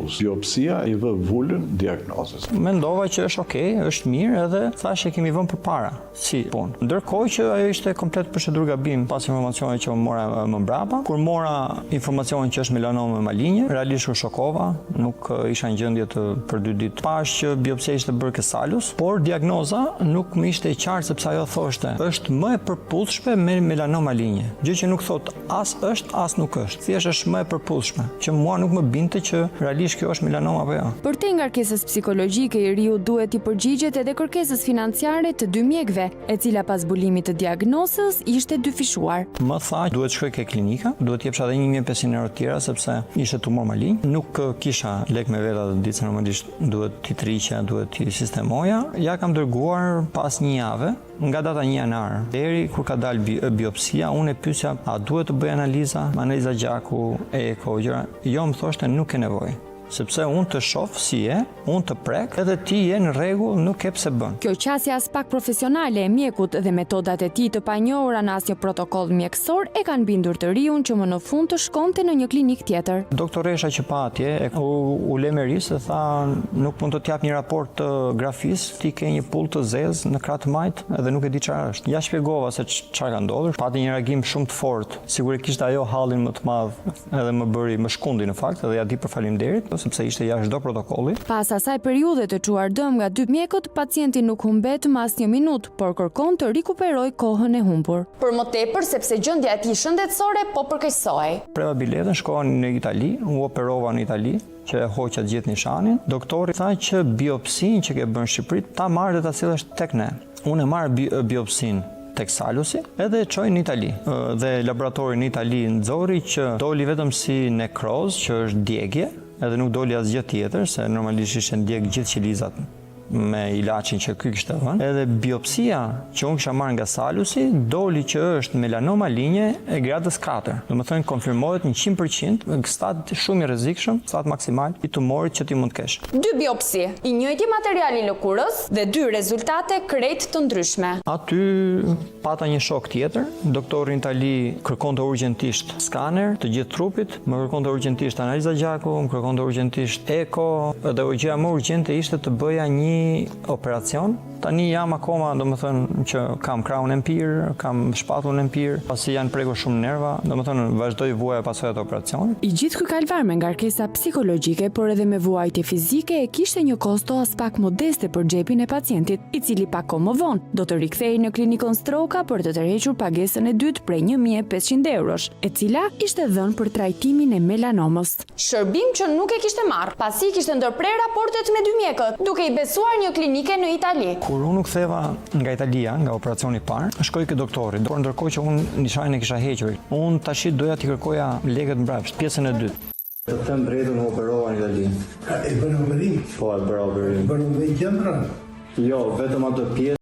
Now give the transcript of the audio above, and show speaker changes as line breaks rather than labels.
plus. Biopsia i vë vullën diagnozës.
Mendova që është okay, është mirë edhe thashë kemi vënë përpara si punë. Ndërkohë që ajo ishte komplet procedur gabim pas informacioneve që mora më mbrapa. Kur mora informacionin që është melanomë malinje, realisht u shokova, nuk isha në gjendje të për 2 ditë. Pash që biopsia ishte bërë kesalus, por diagnoza nuk më ishte e qartë sepse ajo thoshte është më e përputhshme me melanomë malinje. Gjë që nuk thot as është as nuk është. Thjesht është më e përputhshme, që mua nuk më binte që realisht kjo është melanomë apo jo.
Për te ngarkesës psikologjike, i riu duhet i përgjigjet edhe kërkesës financiare të 2 mjekëve, e cila pas zbulimit të diagnosës ishte dyfishuar.
Më tha duhet shkoj ke klinika, duhet jepsha edhe 1500 euro tjera sepse ishte tumor malign. Nuk kisha lek me veta të ditë se normalisht duhet t'i triqja, duhet t'i sistemoja. Ja kam dërguar pas 1 jave, nga data 1 janar deri kur ka dalë biopsia, unë e pyesja a duhet të bëj analiza gjaku, eko, gjëra. Jo, më thoshte nuk ke nevojë. Sepse unë të shoh si je, unë të prek, edhe ti je në rregull, nuk ke pse bën.
Kjo qasja as pak profesionale e mjekut dhe metodat e tij të panjohura në asnjë protokoll mjekësor e kanë bindur të riun që më në fund të shkonte në një klinik tjetër.
Doktoresha që pa atje u le me ris dhe tha nuk mund të t'jap një raport të grafis, ti ke një pull të zezë në krah të majt edhe nuk e di çfarë është. Ja shpjegova se çfarë ka ndodhur, pati një reagim shumë të fortë. Sigurisht ajo hallin më të madh edhe më bëri më shkundi në fakt, edhe ja di për faleminderit, sepse ishte jashtë çdo protokolli.
Pas asaj periudhe të çuar dëm nga 2 mjekët, pacienti nuk humbet më asnjë minutë, por kërkon të rikuperojë kohën e humbur.
Për më tepër sepse gjendja e tij shëndetësore po përkeqësohej.
Preva biletën, shkova në Itali, u operova në Itali, që e hoqa gjithë nishanin. Doktori tha që biopsinë që ke bërë në Shqipëri ta marrë dhe ta sillesh tek ne. Unë e marr biopsinë tek Salusi, edhe e çoj në Itali. Dhe laboratori në Itali nxori që doli vetëm si nekroz, që është djegje, edhe nuk doli asgjë tjetër, se normalisht ishte ndjek gjithë qelizat me ilaçin që ky kishte dhënë. Edhe biopsia që unë kisha marrë nga Salusi doli që është melanom malinje e gradës 4. Domethënë konfirmohet 100% në stad shumë i rrezikshëm, stad maksimal i tumorit që ti mund të kesh.
2 biopsi, i njëjti material i lëkurës dhe 2 rezultate krejt të ndryshme.
Aty pata një shok tjetër, doktori në Itali kërkonte urgjentisht skaner të gjithë trupit, më kërkonte urgjentisht analiza gjaku, më kërkonte urgjentisht eko, dhe gjëja më urgjente ishte të bëja një operacion. Tani jam akoma, domethënë që kam krahun empir, kam shpatullën empir, pasi janë prekur shumë nerva, domethënë vazhdoj vuaja pasojat e operacionit.
I gjithë ky kalvar me ngarkesa psikologjike, por edhe me vuajtje fizike e kishte një kosto as pak modeste për xhepin e pacientit, i cili pak kohë më vonë do të rikthehej në klinikën Stroka për të tërhequr pagesën e dytë prej 1500 eurosh, e cila ishte dhënë për trajtimin e melanomës.
Shërbim që nuk e kishte marrë, pasi kishte ndërprer raportet me 2 mjekët, duke i besuar një klinike në Itali.
Kur unë u ktheva nga Italia, nga operacioni i parë, shkoj ke doktorit, por ndërkohë që unë nishanin e kisha hequr. Unë tash doja t'i kërkoja lekët mbrapsht, pjesën e dytë. Të them drejtën, u operova në Itali.
E bërë operim?
Po, e bëra operim.
Bërë me qendra?
Jo, vetëm atë pjesë.